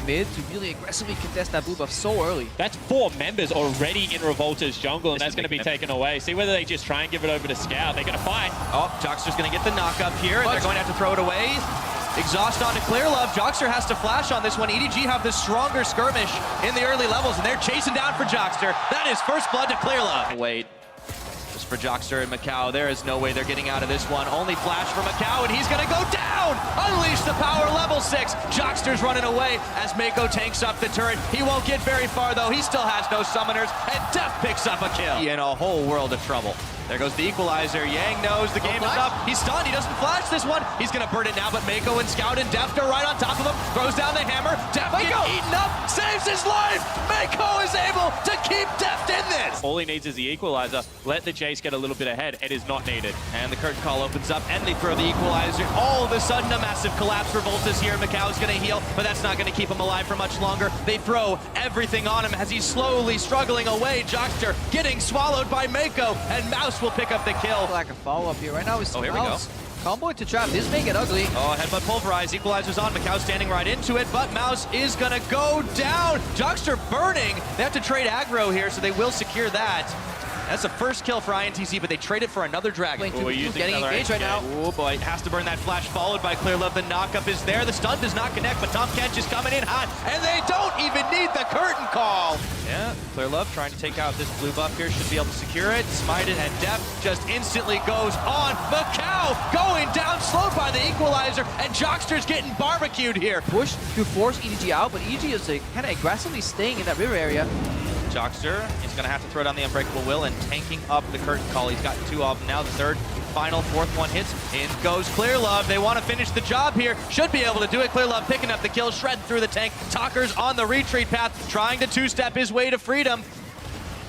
mid to really aggressively contest that blue buff so early. That's 4 members already in Revolta's jungle, and that's going to be taken away. See whether they just try and give it over to Scout. They're going to fight. Oh, Jockster's going to get the knock up here, and they're going to have to throw it away. Exhaust onto Clearlove. Jockster has to flash on this one. EDG have the stronger skirmish in the early levels, and they're chasing down for Jockster. That is first blood to Clearlove. Wait. Just for Jockster and Macau, there is no way they're getting out of this one. Only flash for Macau, and he's going to go down! Unleash the power, level 6. Jockster's running away as Mako tanks up the turret. He won't get very far, though. He still has no summoners, and Def picks up a kill. In a whole world of trouble. There goes the equalizer. Yang knows the game is up. He's stunned. He doesn't flash this one. He's going to burn it now, but Mako and Scout and Deft are right on top of him. Throws down the hammer. Deft gets eaten up. Saves his life. Mako is able to keep Deft in this. All he needs is the equalizer. Let the Jace get a little bit ahead. It is not needed. And the curtain call opens up, and they throw the equalizer. All of a sudden, a massive collapse. Revolta's here. Macau's going to heal, but that's not going to keep him alive for much longer. They throw everything on him as he's slowly struggling away. Jockster getting swallowed by Mako, and Mouse will pick up the kill. Like a follow-up here. Right now is here we go. Combo into trap. This may get ugly. Oh, headbutt pulverize. Equalizer's on. Macau standing right into it, but Mouse is going to go down. Jockster burning. They have to trade aggro here, so they will secure that. That's the first kill for INTZ, but they trade it for another dragon. Ooh, getting engaged right now. Oh boy, has to burn that flash, followed by Clearlove. The knockup is there. The stun does not connect, but Tom Kench is coming in hot, and they don't even need the curtain call. Yeah, Clearlove trying to take out this blue buff here. Should be able to secure it. Smite it, and Def just instantly goes on. Macau going down, slowed by the equalizer, and Jockster's getting barbecued here. Push to force EDG out, but EDG is kind of aggressively staying in that river area. Jockster is going to have to throw down the Unbreakable Will and tanking up the curtain call. He's got 2 of them now. The third, final, fourth one hits. In goes Clearlove. They want to finish the job here. Should be able to do it. Clearlove picking up the kill, shredding through the tank. Talker's on the retreat path, trying to 2-step his way to freedom.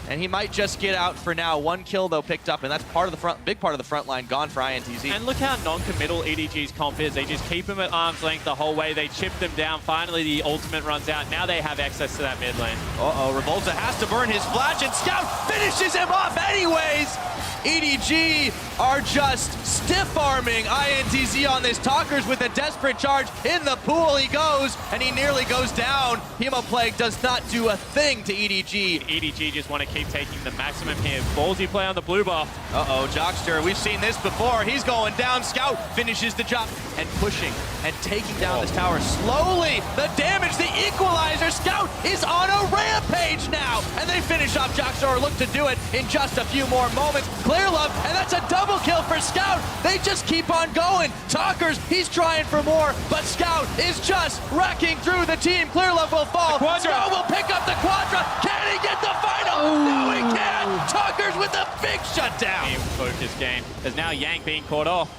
And he might just get out for now. 1 kill, though, picked up, and that's part of the front, big part of the front line gone for INTZ. And look how non-committal EDG's comp is. They just keep him at arm's length the whole way. They chip them down. Finally, the ultimate runs out. Now they have access to that mid lane. Uh-oh, Revolta has to burn his flash, and Scout finishes him off anyways! EDG are just stiff-arming INTZ on this. Talkers with a desperate charge. In the pool he goes, and he nearly goes down. Hemoplague does not do a thing to EDG. EDG just want to keep taking the maximum here. Ballsy play on the blue buff. Uh-oh, Jockster, we've seen this before. He's going down. Scout finishes the job and pushing and taking down this tower slowly. The damage, the equalizer. Scout is on a rampage now, and they finish off Jockster, or look to do it in just a few more moments. Clearlove, and that's a double kill for Scout. They just keep on going. Talkers, he's trying for more, but Scout is just wrecking through the team. Clearlove will fall. Scout will pick up the Quadra. Can he get the final? No, he can't. Talkers with a big shutdown. Focus game. There's now Yang being caught off.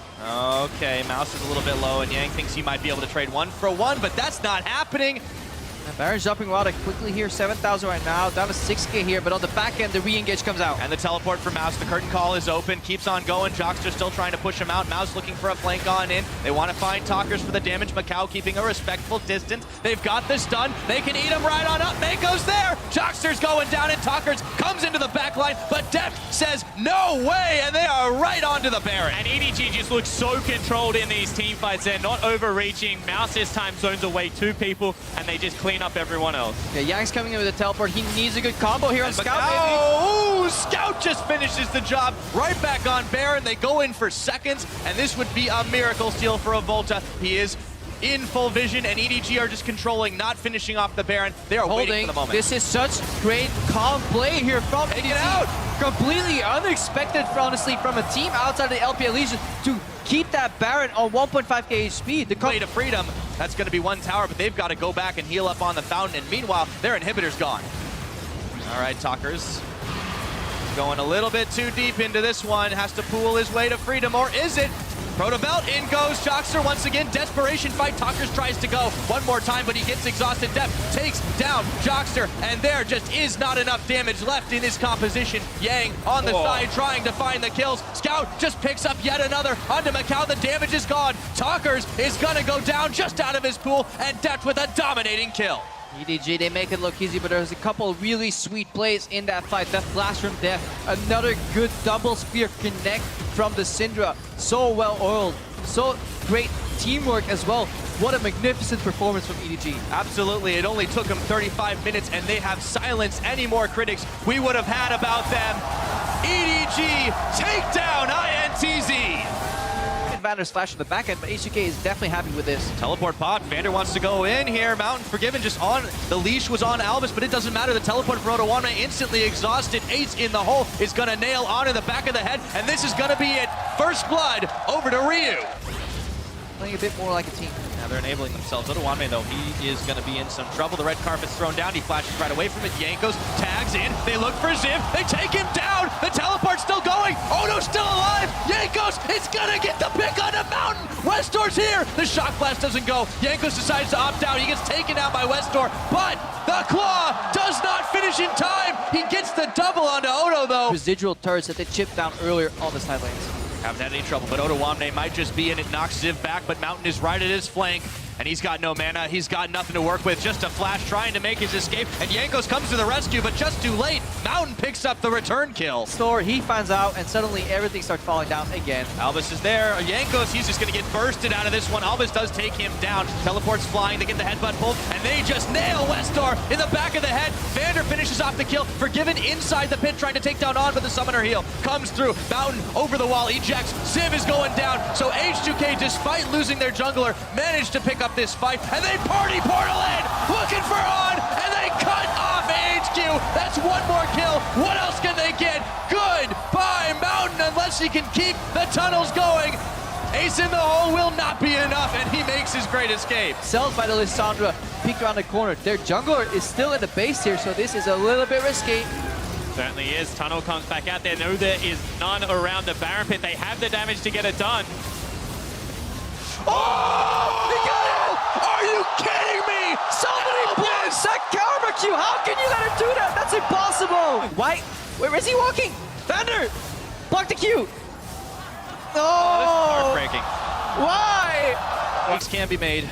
Okay, Mouse is a little bit low, and Yang thinks he might be able to trade 1 for 1, but that's not happening. And Baron's jumping rather quickly here, 7,000 right now, down to 6K here, but on the back end, the re-engage comes out. And the teleport for Mouse, the curtain call is open, keeps on going. Jockster still trying to push him out. Mouse looking for a flank on in. They want to find Talkers for the damage. Macau keeping a respectful distance. They've got the stun. They can eat him right on up. Mako's there. Jockster's going down, and Talkers comes into the back line, but Deft says no way, and they are right onto the Baron. And EDG just looks so controlled in these team fights. They're not overreaching. Mouse this time zones away 2 people, and they just clean up everyone else. Yeah, Yang's coming in with a teleport. He needs a good combo here on Scout. Oh, Scout just finishes the job. Right back on Baron. They go in for seconds, and this would be a miracle steal for Revolta. He is in full vision, and EDG are just controlling, not finishing off the Baron. They are waiting for the moment. This is such great calm play here from Take it out. Completely unexpected, honestly, from a team outside of the LPL Legion to keep that Baron on 1.5k speed. The play to freedom. That's going to be 1 tower, but they've got to go back and heal up on the fountain, and meanwhile, their inhibitor's gone. All right, Talkers. Going a little bit too deep into this one. Has to pool his way to freedom, or is it? Protobelt, in goes Jockster once again. Desperation fight. Talkers tries to go one more time, but he gets exhausted. Deft takes down Jockster, and there just is not enough damage left in his composition. Yang on the side trying to find the kills. Scout just picks up yet another onto Macau. The damage is gone. Talkers is gonna go down just out of his pool, and Deft with a dominating kill. EDG, they make it look easy, but there's a couple really sweet plays in that fight. That flash from Deft, another good double spear connect from from the Syndra. So well oiled, so great teamwork as well. What a magnificent performance from EDG. Absolutely, it only took them 35 minutes and they have silenced any more critics we would have had about them. EDG take down INTZ. Vander's flash in the back end, but HUK is definitely happy with this. Teleport pop, Vander wants to go in here. Mountain Forgiven just on, the leash was on Albus, but it doesn't matter. The teleport for Otowanme instantly exhausted. Ace in the hole is gonna nail onto the back of the head, and this is gonna be it. First blood over to Ryu. Playing a bit more like a team. Now they're enabling themselves. Otowanme, though, he is going to be in some trouble. The red carpet's thrown down. He flashes right away from it. Jankos tags in. They look for Ziv. They take him down. The teleport's still going. Oto's still alive. Jankos is going to get the pick on the mountain. Westor's here. The shock blast doesn't go. Jankos decides to opt out. He gets taken out by Westor, but the claw does not finish in time. He gets the double onto Oto, though. Residual turrets that they chipped down earlier on the side lanes. Haven't had any trouble, but Otowanme might just be in it, knocks Ziv back, but Mountain is right at his flank, and he's got no mana, he's got nothing to work with, just a flash trying to make his escape, and Jankos comes to the rescue, but just too late. Mountain picks up the return kill. Thor, he finds out, and suddenly everything starts falling down again. Albus is there, Jankos, he's just gonna get bursted out of this one. Albus does take him down, teleports flying, they get the headbutt pulled, and they just nail Westar in the back of the head. Vander finishes off the kill, Forgiven inside the pit trying to take down On, but the summoner heal comes through. Mountain over the wall, ejects, Ziv is going down, so H2K, despite losing their jungler, managed to pick up this fight, and they party portal in, looking for On, and they cut off HQ. That's one more kill. What else can they get? Goodbye, Mountain, unless he can keep the tunnels going. Ace in the hole will not be enough, and he makes his great escape. Cells by the Lissandra peeked around the corner. Their jungler is still in the base here, so this is a little bit risky. Certainly is. Tunnel comes back out there. No, there is none around the Baron Pit. They have the damage to get it done. Oh! He got it! Are you kidding me? Somebody blocks that karma Q! How can you let him do that? That's impossible! Why? Where is he walking? Vander! Block the Q! No! Heartbreaking. Why? Mistakes can be made.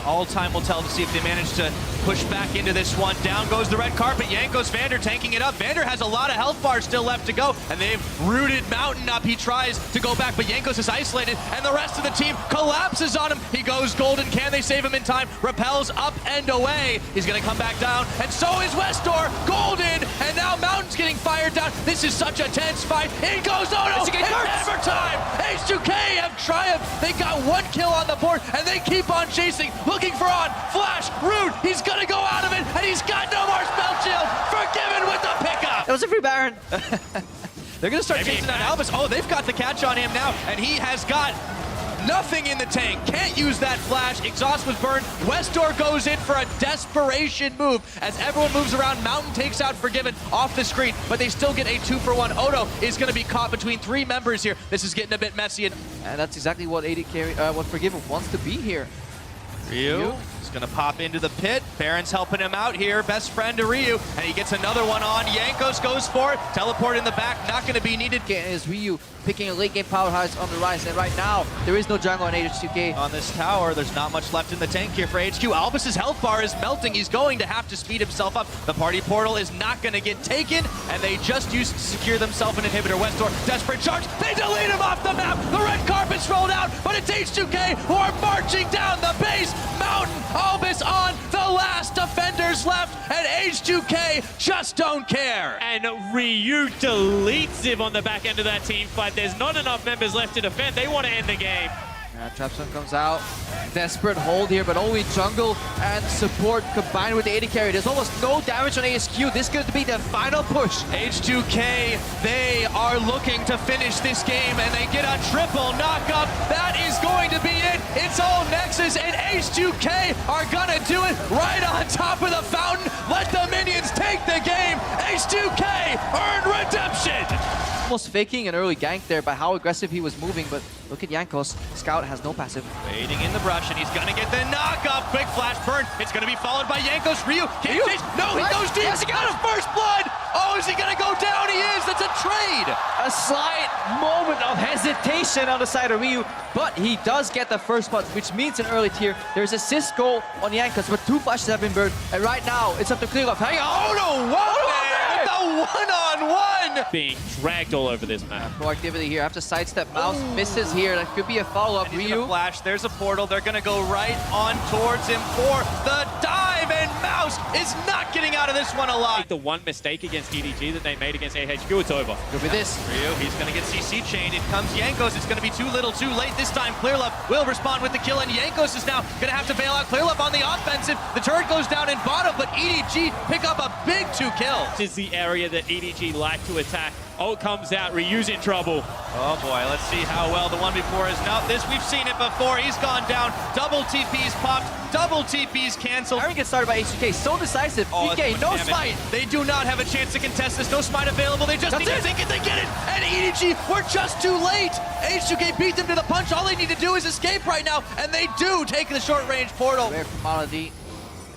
All time will tell to see if they manage to push back into this one. Down goes the red carpet. Jankos Vander tanking it up. Vander has a lot of health bars still left to go, and they've rooted Mountain up. He tries to go back, but Jankos is isolated, and the rest of the team collapses on him. He goes golden. Can they save him in time? Repels up and away. He's going to come back down, and so is Westor. Golden, and now Mountain's getting fired down. This is such a tense fight. In goes Oto. It's never time. H2K have triumphed. They got one kill on the board, and they keep on chasing. Looking for On, flash, root, he's gonna go out of it, and he's got no more spell shield. Forgiven with the pickup. That was a free Baron. They're gonna start Maybe chasing down back. Albus. Oh, they've got the catch on him now, and he has got nothing in the tank. Can't use that flash. Exhaust was burned. Westor goes in for a desperation move. As everyone moves around, Mountain takes out Forgiven off the screen, but they still get a 2-for-1. Oto is gonna be caught between three members here. This is getting a bit messy. And that's exactly what what Forgiven wants to be here. Ryu is gonna pop into the pit. Baron's helping him out here. Best friend to Ryu, and he gets another one on. Jankos goes for it. Teleport in the back, not gonna be needed. Is Ryu picking a late game powerhouse on the rise, and right now there is no jungle on H2K. On this tower, there's not much left in the tank here for HQ. Albus's health bar is melting. He's going to have to speed himself up. The party portal is not gonna get taken, and they just used to secure themselves an inhibitor. Westor, desperate charge. They delete him off the map. The red carpet's rolled out, but it's H2K who are marching down the base. Mountain, Albus On, the last defenders left, and H2K just don't care. And Ryu deletes Ziv on the back end of that team fight. There's not enough members left to defend. They want to end the game. Trapzone comes out. Desperate hold here, but only jungle and support combined with the AD carry. There's almost no damage on ASQ. This could be the final push. H2K, they are looking to finish this game, and they get a triple knockup. That is going to be it. It's all Nexus, and H2K are gonna do it right on top of the fountain. Let the minions take the game. H2K earn redemption. Almost faking an early gank there by how aggressive he was moving, but look at Jankos. Scout has no passive. Waiting in the brush, and he's gonna get the knockup. Quick flash burn. It's gonna be followed by Jankos. Ryu can't chase. No, he goes deep. Yes, he got him. First blood. Oh, is he gonna go down? He is. That's a trade. A slight moment of hesitation on the side of Ryu, but he does get the first punch, which means an early tier. There's a assist goal on Jankos, but 2 flashes have been burned, and right now it's up to Clearlove. Hang on. Oh no! What? With the a one-on-one! Being dragged all over this map. Proactivity here. After sidestep, Mouse misses here. That could be a follow-up. And he's gonna Ryu. flash. There's a portal. They're gonna go right on towards him for the dive, and Mouse is not getting out of this one alive. The one mistake against EDG that they made against AHQ, it's over. Good with this. Ryu, he's gonna get CC chained. It comes Jankos. It's gonna be too little, too late. This time, Clearlove will respond with the kill, and Jankos is now gonna have to bail out Clearlove on the offensive. The turret goes down in bottom, but EDG pick up a big 2 kills. This is the area that EDG like to attack. Ult comes out, Ryu's in trouble. Oh boy, let's see how well the one before is. Now this, we've seen it before. He's gone down. Double TP's popped. Double TP's canceled. Aaron gets started by H2K. So decisive. Oh, that's PK, much no damage. smite. They do not have a chance to contest this. No smite available. They just That's need to it. think it. They get it. And EDG, we're just too late. H2K beat them to the punch. All they need to do is escape right now. And they do take the short range portal. Rare from Maladi.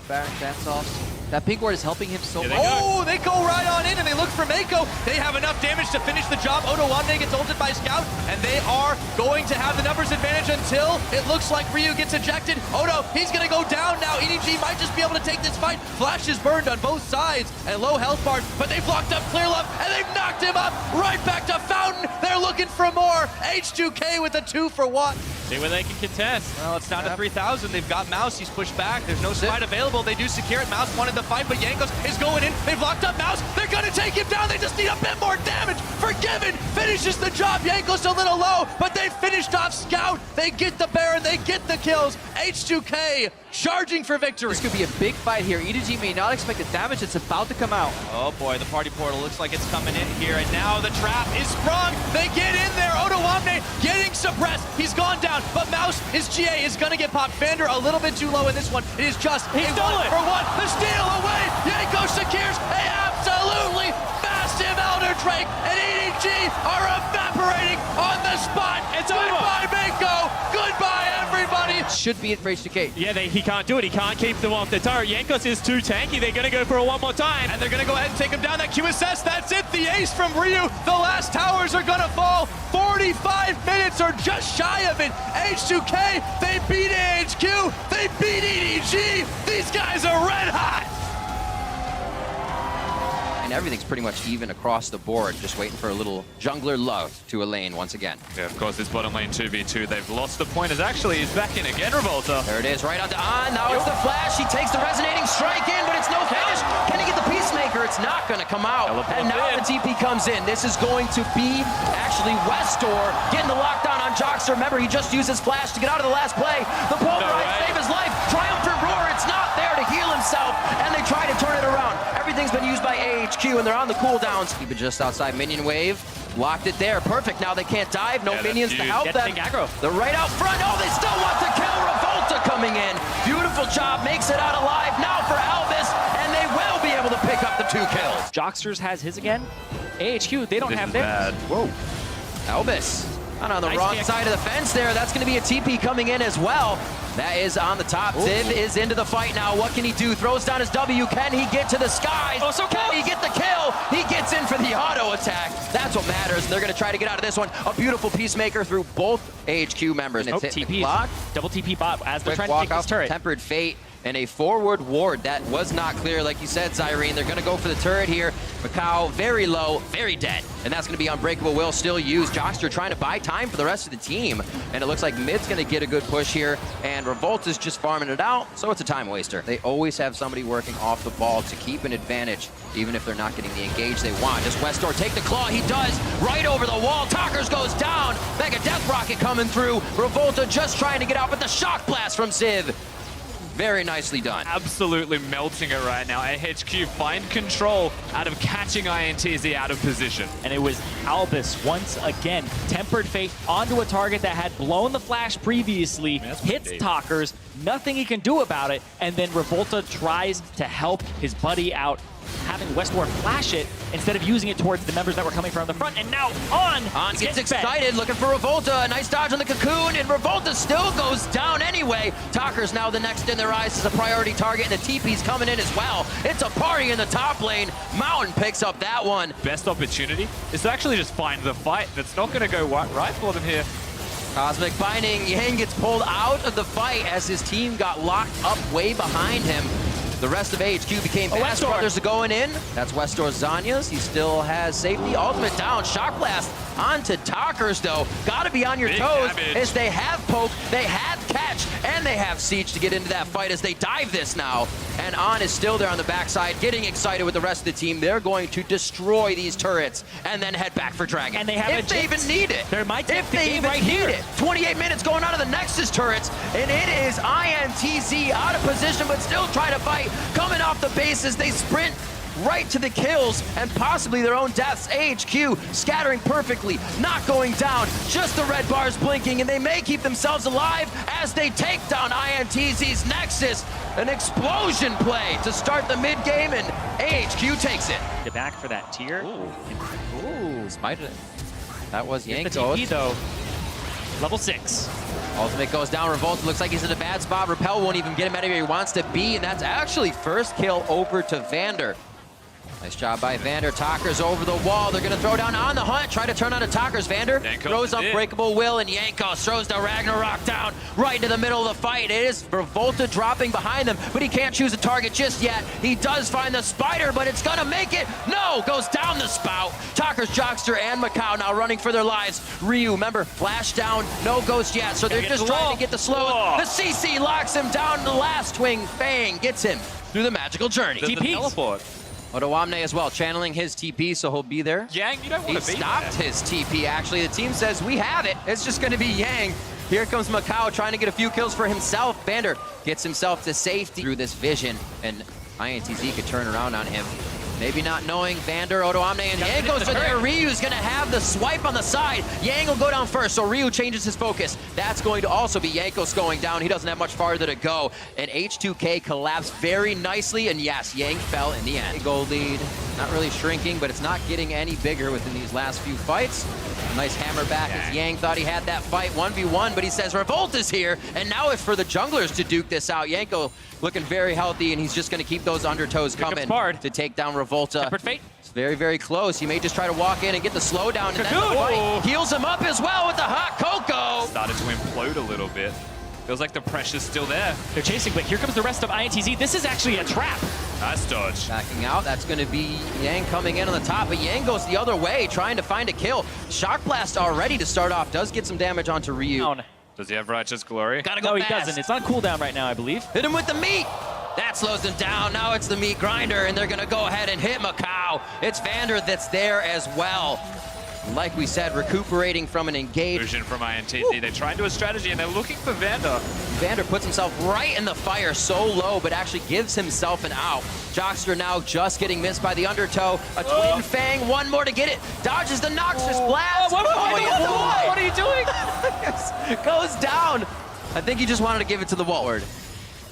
Baron dance-offs. That pink ward is helping him so Yeah, they much. go. Oh, they go right on in and they look for Mako. They have enough damage to finish the job. Odo Wamne gets ulted by Scout, and they are going to have the numbers advantage until it looks like Ryu gets ejected. Odo, he's gonna go down now. EDG might just be able to take this fight. Flash is burned on both sides and low health bars, but they've locked up Clearlove and they've knocked him up right back to Fountain. They're looking for more. H2K with a 2-for-1. See where they can contest. Well, it's down to 3,000. They've got Mouse. He's pushed back. There's no smite available. They do secure it. Mouse wanted the fight, but Jankos is going in. They've locked up Mouse. They're going to take him down. They just need a bit more damage. Forgiven finishes the job. Jankos a little low, but they finished off Scout. They get the Baron. They get the kills. H2K charging for victory. This could be a big fight here. EDG may not expect the damage that's about to come out. Oh boy, the party portal looks like it's coming in here, and now the trap is sprung. They get in there. Odo Wamne getting suppressed. He's gone down, but Mouse, his GA is gonna get popped. Vander a little bit too low in this one. It is just a stole 1-for-1. The steal away. Yanko secures a absolutely massive Elder Drake, and EDG are evaporating on the spot. It's Goodbye, Mako. Goodbye, everybody. Should be it for H2K. Yeah, he can't do it. He can't keep them off the turret. Jankos is too tanky. They're going to go for it one more time. And they're going to go ahead and take him down. That QSS, that's it. The ace from Ryu. The last towers are going to fall. 45 minutes or just shy of it. H2K, they beat AHQ. They beat EDG. These guys are red hot. And everything's pretty much even across the board. Just waiting for a little jungler love to a lane once again. Yeah, of course, this bottom lane 2v2. They've lost the point. Actually, he's back in again, Revolta. There it is, right on. Now it's the flash. He takes the resonating strike in, but it's no finish. Can he get the Peacemaker? It's not going to come out. And now the TP comes in. This is going to be actually Westor getting the lockdown on Joxer. Remember, he just used his flash to get out of the last play. The Pulverize save his life. Triumphant Roar. It's not there to heal himself, and they try to turn it around. Everything's been used by AHQ, and they're on the cooldowns. Keep it just outside minion wave. Locked it there. Perfect. Now they can't dive. No minions to help them. They're right out front. Oh, they still want the kill. Revolta coming in. Beautiful job. Makes it out alive. Now for Albus, and they will be able to pick up the 2 kills. Joxers has his again. AHQ, they don't have theirs. Whoa. Albus. And on the wrong side of the fence there. That's going to be a TP coming in as well. That is on the top. Ziv is into the fight now. What can he do? Throws down his W. Can he get to the skies? Oh, so can he get the kill? He gets in for the auto attack. That's what matters. And they're going to try to get out of this one. A beautiful Peacemaker through both AHQ members. Oh, It's hit the TP, clock. double TP bot as they're Quick trying to walk take this off turret. Tempered Fate and a forward ward that was not clear, like you said, Zyrene. They're going to go for the turret here. Macau very low, very dead, and that's going to be Unbreakable Will still used. Joxter trying to buy time for the rest of the team, and it looks like mid's going to get a good push here, and Revolta's just farming it out, so it's a time waster. They always have somebody working off the ball to keep an advantage, even if they're not getting the engage they want. Does Westor take the claw? He does, right over the wall. Talkers goes down. Mega Death Rocket coming through. Revolta just trying to get out, but the shock blast from Ziv. Very nicely done. Absolutely melting it right now. AHQ find control out of catching INTZ out of position. And it was Albus once again. Tempered Fate onto a target that had blown the flash previously, hits Talkers, nothing he can do about it, and then Revolta tries to help his buddy out, having Westor flash it instead of using it towards the members that were coming from the front. And now On gets excited, looking for Revolta. A nice dodge on the cocoon, and Revolta still goes down anyway. Talker's now the next in their eyes as a priority target, and the TP's coming in as well. It's a party in the top lane. Mountain picks up that one. Best opportunity is to actually just find the fight. That's not going to go right for them here. Cosmic Binding. Yang gets pulled out of the fight as his team got locked up way behind him. The rest of AHQ became fast. Westor. Brothers are going in. That's Westor Zanyas. He still has safety. Ultimate down. Shock blast onto Talkers, though. Got to be on your Big toes damage. as they have poke, they have catch, and they have siege to get into that fight as they dive this now. And On is still there on the backside, getting excited with the rest of the team. They're going to destroy these turrets and then head back for Dragon. And they have if a they Jinx. even need it. They might take if the they game even right need here. it. 28 minutes going on to the Nexus turrets, and it is INTZ out of position, but still trying to fight. Coming off the bases, they sprint right to the kills and possibly their own deaths. AHQ scattering perfectly, not going down, just the red bars blinking, and they may keep themselves alive as they take down INTZ's Nexus. An explosion play to start the mid game, and AHQ takes it. Get back for that tier. Ooh, spited it. That was The TP, Yankos. though, level 6. Ultimate goes down. Revolta looks like he's in a bad spot. Repel won't even get him anywhere he wants to be, and that's actually first kill over to Vander. Nice job by Vander. Talkers over the wall. They're going to throw down On the Hunt. Try to turn on to Talkers. Vander Yankos throws is it. Unbreakable Will, and Yankos throws the Ragnarok down right into the middle of the fight. It is Revolta dropping behind them, but he can't choose a target just yet. He does find the spider, but it's going to make it. No, goes down the spout. Talkers, Jockster, and Macau now running for their lives. Ryu, remember, flash down, no ghost yet, so they're get just the trying wall. to get the slow. Oh. The CC locks him down. The last swing, Fang gets him through the magical journey. The TPs. teleport. Odoamne as well, channeling his TP, so he'll be there. Yang, you don't He want to be stopped there. his TP, actually. The team says, we have it. It's just going to be Yang. Here comes Macau trying to get a few kills for himself. Vander gets himself to safety through this vision, and INTZ could turn around on him. Maybe not knowing Vander, Odoamne, and Yang goes for there. Ryu's going to have the swipe on the side. Yang will go down first, so Ryu changes his focus. That's going to also be Yankos going down. He doesn't have much farther to go. And H2K collapsed very nicely, and yes, Yang fell in the end. Gold lead, not really shrinking, but it's not getting any bigger within these last few fights. Nice hammer back as Yang thought he had that fight 1v1, but he says Revolta's here, and now it's for the junglers to duke this out. Yanko looking very healthy, and he's just going to keep those undertows coming Bard. to take down Revolta. Tempered Fate. It's very, very close. He may just try to walk in and get the slowdown, and then the Cocoon. fight heals him up as well with the hot cocoa. Started to implode a little bit. Feels like the pressure's still there. They're chasing, but here comes the rest of INTZ. This is actually a trap. Nice dodge. Backing out, that's going to be Yang coming in on the top, but Yang goes the other way, trying to find a kill. Shock Blast already to start off, does get some damage onto Ryu. Down. Does he have Righteous Glory? Gotta go No, he fast. doesn't. It's on cooldown right now, I believe. Hit him with the meat. That slows him down. Now it's the meat grinder, and they're going to go ahead and hit Macau. It's Vander that's there as well. Like we said, recuperating from an engage. Fusion from INTZ. They try and do a strategy, and they're looking for Vander. Vander puts himself right in the fire, so low, but actually gives himself an out. Jockster now just getting missed by the undertow. A twin Fang, one more to get it. Dodges the Noxus blast. What are you doing? Goes down. I think he just wanted to give it to the wall.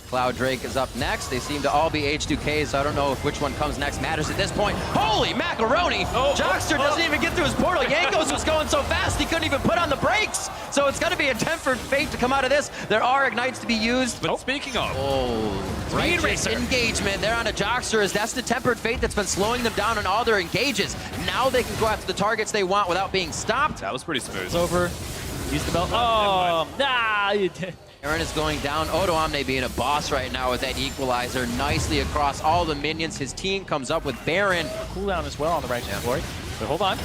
Cloud Drake is up next. They seem to all be H2Ks, so I don't know if which one comes next matters at this point. Holy macaroni! Jockster doesn't even get through his portal. Yankos was going so fast he couldn't even put on the brakes. So it's going to be a tempered fate to come out of this. There are ignites to be used. But speaking of, Righteous Racer. engagement. They're on a Jockster as that's the tempered fate that's been slowing them down on all their engages. Now they can go after the targets they want without being stopped. that was pretty smooth. It's over. Use the belt. Oh, nah. Aaron is going down. Odoamne being a boss right now with that equalizer nicely across all the minions. His team comes up with Baron. Cooldown as well on the Righteous Glory. But hold on.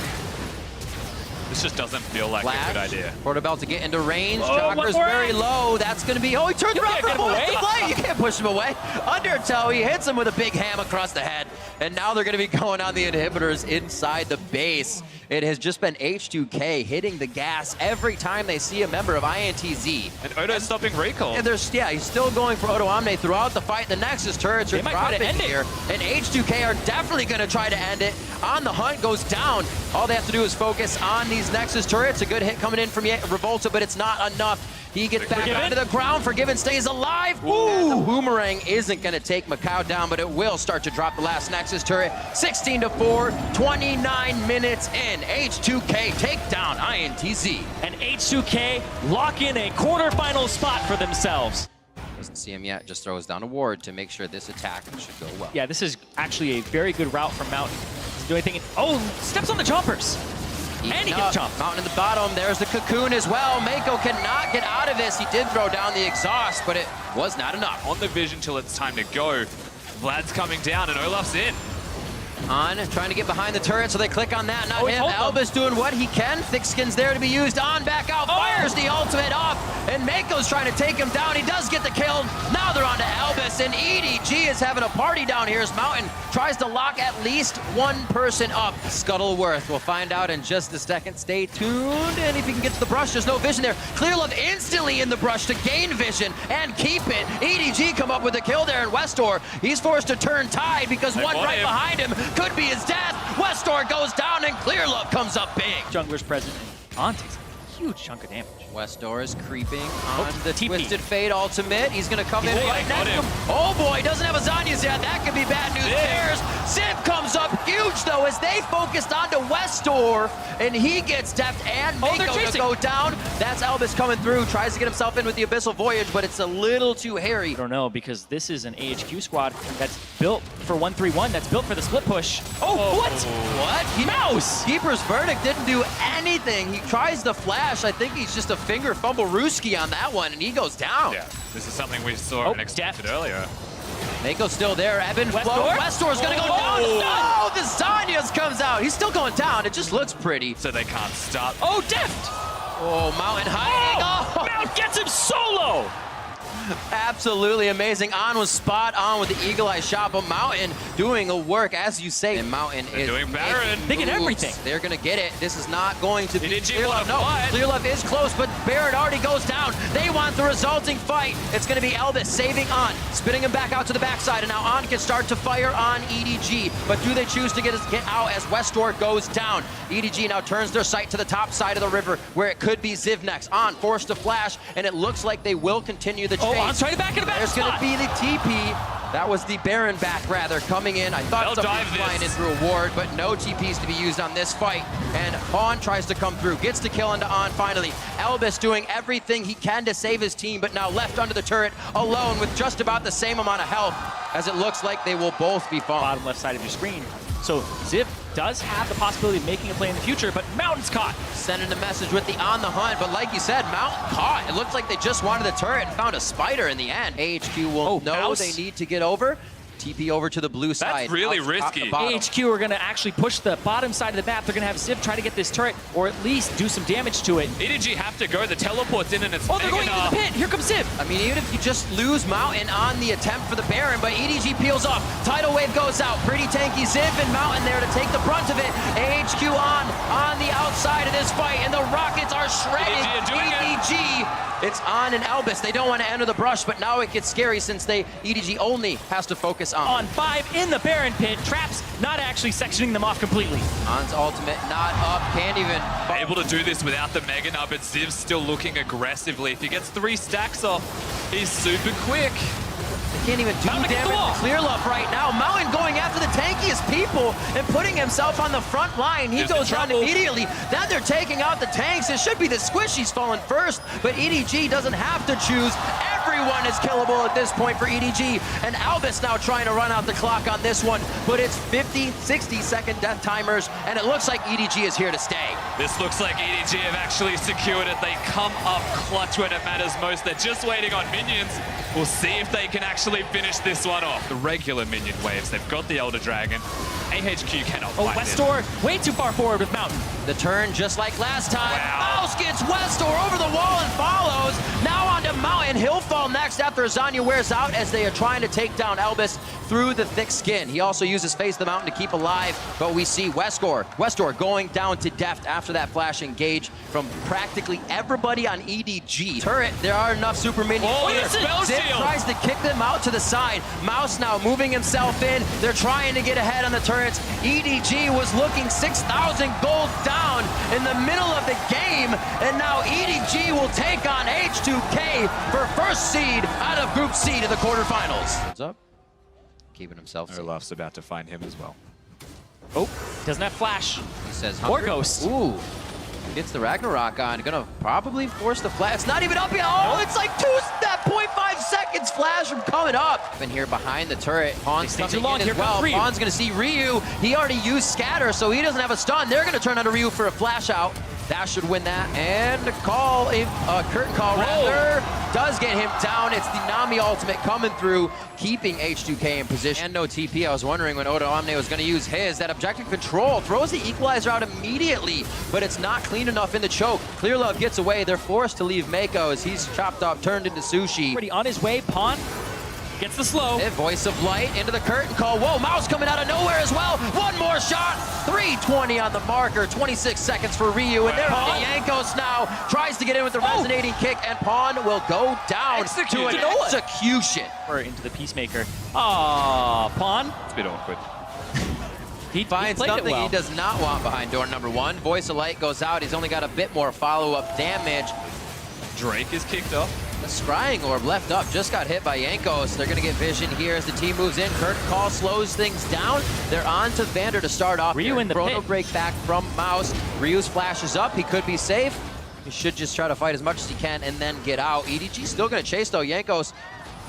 This just doesn't feel like a good idea. Portobello to get into range. Oh, one Jocker's more very axe. low. That's going to be... Oh, he turns You around can't for get him the away. play. You can't push him away. Undertow, he hits him with a big ham across the head. And now they're going to be going on the inhibitors inside the base. It has just been H2K hitting the gas every time they see a member of INTZ. And Odo's stopping recall. And he's still going for Odoamne throughout the fight. The Nexus turrets are They might try to dropping end it. here. And H2K are definitely going to try to end it. On the Hunt goes down. All they have to do is focus on these Nexus turrets. A good hit coming in from Revolta, but it's not enough. He gets back Forgiven? onto the ground. Forgiven stays alive. Ooh. The boomerang isn't going to take Macau down, but it will start to drop the last Nexus turret. 16-4, 29 minutes in. H2K take down INTZ. And H2K lock in a quarterfinal spot for themselves. Doesn't see him yet. Just throws down a ward to make sure this attack should go well. Yeah, this is actually a very good route from Mountain. Doesn't do anything. Oh, steps on the chompers. And he gets chomped. Mountain in the bottom. There's the cocoon as well. Mako cannot get out of this. He did throw down the exhaust, but it was not enough. On the vision till it's time to go. Vlad's coming down and Olaf's in. On, trying to get behind the turret, so they click on that. Not Oh, he him. told them. Elvis doing what he can. Thick Skin's there to be used. On, back out, fires the ultimate off, and Mako's trying to take him down. He does get the kill. Now they're on to Elvis, and EDG is having a party down here as Mountain tries to lock at least one person up. Scuttleworth, we'll find out in just a second. Stay tuned, and if he can get to the brush, there's no vision there. Clearlove instantly in the brush to gain vision and keep it. EDG come up with a kill there in Westor. He's forced to turn tide because one want right him. behind him could be his death. Westor goes down and Clearlove comes up big. Jungler's present, and On takes a huge chunk of damage. Westor is creeping on the TP. Twisted Fate ultimate. He's gonna come in Oh, right got next to him. him. Oh boy, doesn't have a Zanyas yet. That could be bad news. Ziv. Bears. Ziv comes up huge though as they focused onto Westor, and he gets deft and Oh, they're Mako to chasing. go down. That's Elvis coming through, tries to get himself in with the Abyssal Voyage, but it's a little too hairy. I don't know, because this is an AHQ squad that's built for 1-3-1, that's built for the split push. Oh, what? What? Mouse! Keeper's Verdict didn't do anything. He tries the flash. I think he's just a finger fumble Ruski on that one, and he goes down. Yeah, this is something we saw Oh, and expected deft. earlier. Mako's still there. Evan Westor? Flo. Westor's gonna go down. Oh, the Zanyas comes out. He's still going down. It just looks pretty. So they can't stop. Oh, deft! Oh, Mountain hiding. Oh, Mount gets him solo! absolutely amazing. On was spot on with the Eagle Eye shot, but Mountain doing a work, as you say. And Mountain is doing Baron. They get moves. everything. They're gonna get it. This is not going to be EDG Clearlove. wanna No, fight. Clearlove is close, but Baron already goes down. They want the resulting fight. It's gonna be Elvis saving On, spitting him back out to the backside, and now On can start to fire on EDG. But do they choose to get out as Westor goes down? EDG now turns their sight to the top side of the river, where it could be Ziv next. On forced to flash, and it looks like they will continue the chase. Oh, On's trying to back in the back There's going to spot. be the TP. That was the Baron back, rather, coming in. I thought They'll somebody dive was flying in this. through a ward, but no TPs to be used on this fight. And On tries to come through, gets the kill onto On finally. Elvis doing everything he can to save his team, but now left under the turret, alone with just about the same amount of health, as it looks like they will both be falling. Bottom left side of your screen. So Ziv does have the possibility of making a play in the future, but Mountain's caught. Sending a message with the on the hunt, but like you said, Mountain caught. It looks like they just wanted the turret and found a spider in the end. AHQ will know Mouse. they need to get over. TP over to the blue side. really Out top to risky. bottom. AHQ are going to actually push the bottom side of the map. They're going to have Ziv try to get this turret, or at least do some damage to it. EDG have to go. The teleport's in and it's Oh, they're going Mega into the pit. Here comes Ziv. I mean, even if you just lose Mountain on the attempt for the Baron, but EDG peels off. Tidal Wave goes out. Pretty tanky Ziv and Mountain there to take the brunt of it. AHQ on the outside of this fight, and the Rockets are shredding EDG are doing it. EDG. It's On and Elvis. They don't want to enter the brush, but now it gets scary since EDG only has to focus On 5 in the Baron pit. Traps not actually sectioning them off completely. On's ultimate not up. Can't even. able to do this without the Mega Nut, but Ziv's still looking aggressively. If he gets 3 stacks off, he's super quick. Can't even do Mountain against the wall. damage to Clearlove right now. Mountain going after the tankiest people and putting himself on the front line. He There's goes the down trouble. immediately. Then they're taking out the tanks. It should be the Squishies falling first, but EDG doesn't have to choose. Everyone is killable at this point for EDG. And Albus now trying to run out the clock on this one, but it's 50, 60-second death timers, and it looks like EDG is here to stay. This looks like EDG have actually secured it. They come up clutch when it matters most. They're just waiting on minions. We'll see if they can actually finish this one off. The regular minion waves, they've got the Elder Dragon. AHQ cannot Oh, fight it. Westor way too far forward with Mountain. The turn, just like last time. Wow. Mouse gets Westor over the wall and follows. Now on to Mountain. He'll fall next after Azania wears out as they are trying to take down Elvis through the thick skin. He also uses Face the Mountain to keep alive, but we see Westor going down to deft after that flash engage from practically everybody on EDG. Turret, there are enough super minions. Oh, here. there's spell Zip shield. tries to kick them out to the side. Mouse now moving himself in. They're trying to get ahead on the turrets. EDG was looking 6,000 gold down in the middle of the game, and now EDG will take on H2K for first seed out of Group C to the quarterfinals. What's up? Keeping himself safe. Olaf's about to find him as well. Oh, doesn't have flash. He says Or Hunger. Ghost. Ooh. Gets the Ragnarok on. Gonna probably force the flash. It's not even up yet. Oh, it's like 0.5 seconds flash from coming up. Been here behind the turret. Pawn's stay coming too long. in as Here comes well. Ryu. Pawn's gonna see Ryu. He already used Scatter, so he doesn't have a stun. They're gonna turn on to Ryu for a flash out. That should win that. And a call, a curtain call rather. Does does get him down. It's the Nami ultimate coming through, keeping H2K in position. And no TP. I was wondering when Odo Omne was going to use his. That objective control throws the equalizer out immediately, but it's not clean enough in the choke. Clearlove gets away. They're forced to leave Mako as he's chopped up, turned into sushi. Already on his way, Pawn gets the slow. Voice of Light into the curtain call. Whoa, Mouse coming out of nowhere as well. One more shot. 3:20 on the marker. 26 seconds for Ryu. And there Yankos now tries to get in with the resonating kick, and Pawn will go down to an execution. Or into the Peacemaker. Aw, Pawn. It's a bit awkward. He Finds played it something well. he does not want behind door number one. Voice of Light goes out. He's only got a bit more follow-up damage. Drake is kicked off. The Scrying Orb left up, just got hit by Yankos. They're gonna get vision here as the team moves in. Curtain call slows things down. They're on to Vander to start off. Ryu in the Chrono pit. break back from Mouse. Ryu's flash is up, he could be safe. He should just try to fight as much as he can and then get out. EDG still gonna chase though. Yankos,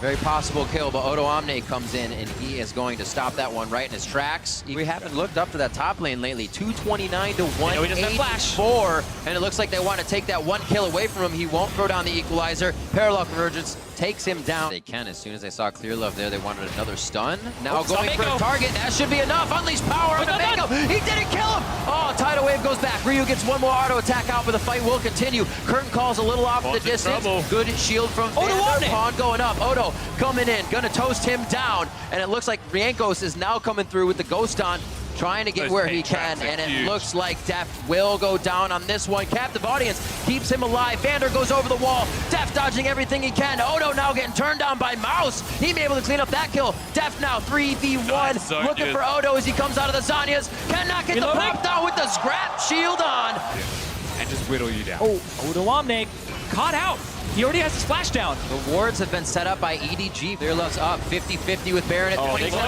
very possible kill, but Odo Omne comes in and he is going to stop that one right in his tracks. We haven't looked up to that top lane lately. 229 to he doesn't have flash. 184, and it looks like they want to take that one kill away from him. He won't throw down the equalizer. Parallel convergence takes him down. They can, as soon as they saw Clearlove there, they wanted another stun. Now going for a target, that should be enough. Unleash power on Mako. He didn't kill him. Oh, tidal wave goes back. Ryu gets one more auto attack out, but the fight will continue. Curtain calls a little off the distance. Good shield from Vander. Pawn going up. Odo coming in, gonna toast him down, and it looks like Yankos is now coming through with the ghost on, trying to get where he can, and it looks like Deft will go down on this one. Captive audience keeps him alive. Vander goes over the wall. Deft dodging everything he can. Odo now getting turned down by Mouse. He may be able to clean up that kill. Deft now 3v1, looking for Odo as he comes out of the Zanyas. Cannot get the pop down with the scrap shield on. And just whittle you down. Oh, Odo Omne caught out. He already has his flash down. The wards have been set up by EDG. Clearlove's up 50-50 with Baron at 27.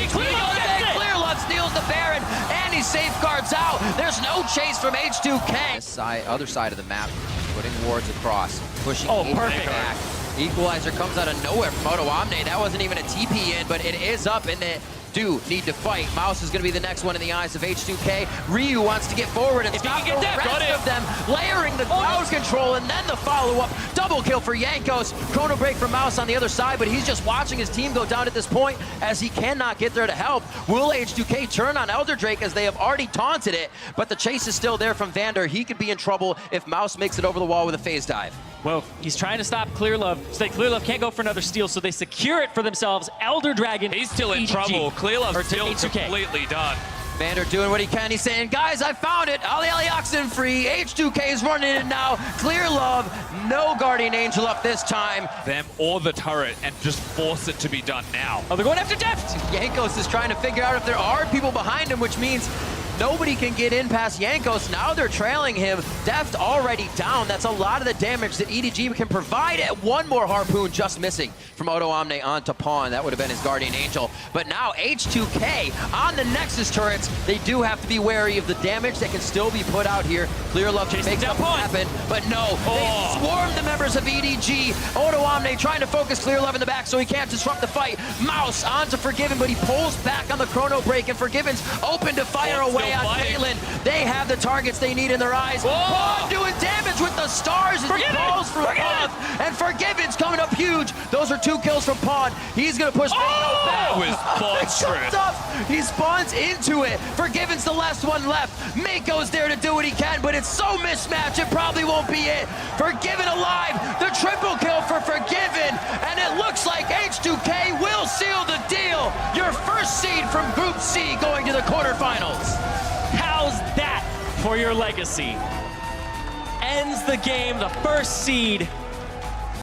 Clearlove steals the Baron, and he safeguards out. There's no chase from H2K. This side, other side of the map, putting wards across, pushing perfect. back. Equalizer comes out of nowhere from Odo Omne. That wasn't even a TP in, but it is up, and they do need to fight. Mouse is going to be the next one in the eyes of H2K. Ryu wants to get forward and stop the rest of them, layering the crowd control and then the follow-up. Double kill for Yankos. Chrono break for Mouse on the other side, but he's just watching his team go down at this point as he cannot get there to help. Will H2K turn on Elder Drake as they have already taunted it, but the chase is still there from Vander. He could be in trouble if Mouse makes it over the wall with a phase dive. Well, he's trying to stop Clearlove, so that Clearlove can't go for another steal, so they secure it for themselves. Elder Dragon. He's still in EDG. trouble. Clearlove's still H2K. completely done. Vander doing what he can. He's saying, guys, I found it. Ali Oxen free. H2K is running it now. Clearlove, no Guardian Angel up this time. Them or the turret and just force it to be done now. Oh, they're going after Deft. Yankos is trying to figure out if there are people behind him, which means nobody can get in past Yankos. Now they're trailing him. Deft already down. That's a lot of the damage that EDG can provide. One more harpoon just missing from Odo Omne onto Pawn. That would have been his Guardian Angel. But now H2K on the Nexus turrets. They do have to be wary of the damage that can still be put out here. Clearlove can make something happen, but no. They swarm the members of EDG. Odo Omne trying to focus Clearlove in the back so he can't disrupt the fight. Mouse onto Forgiven, but he pulls back on the Chrono break, and Forgiven's open to fire away on Phelan. They have the targets they need in their eyes. Pawn doing damage with the stars as he falls from above. And Forgiven's coming up huge. Those are 2 kills from Pawn. He's going to push Mako back. That was monstrous. He spawns into it. Forgiven's the last one left. Mako's there to do what he can, but it's so mismatched, it probably won't be it. Forgiven alive. The triple kill for Forgiven. And it looks like H2K will seal the deal. Your first seed from Group C going to the quarterfinals. How's that for your legacy? Ends the game, the first seed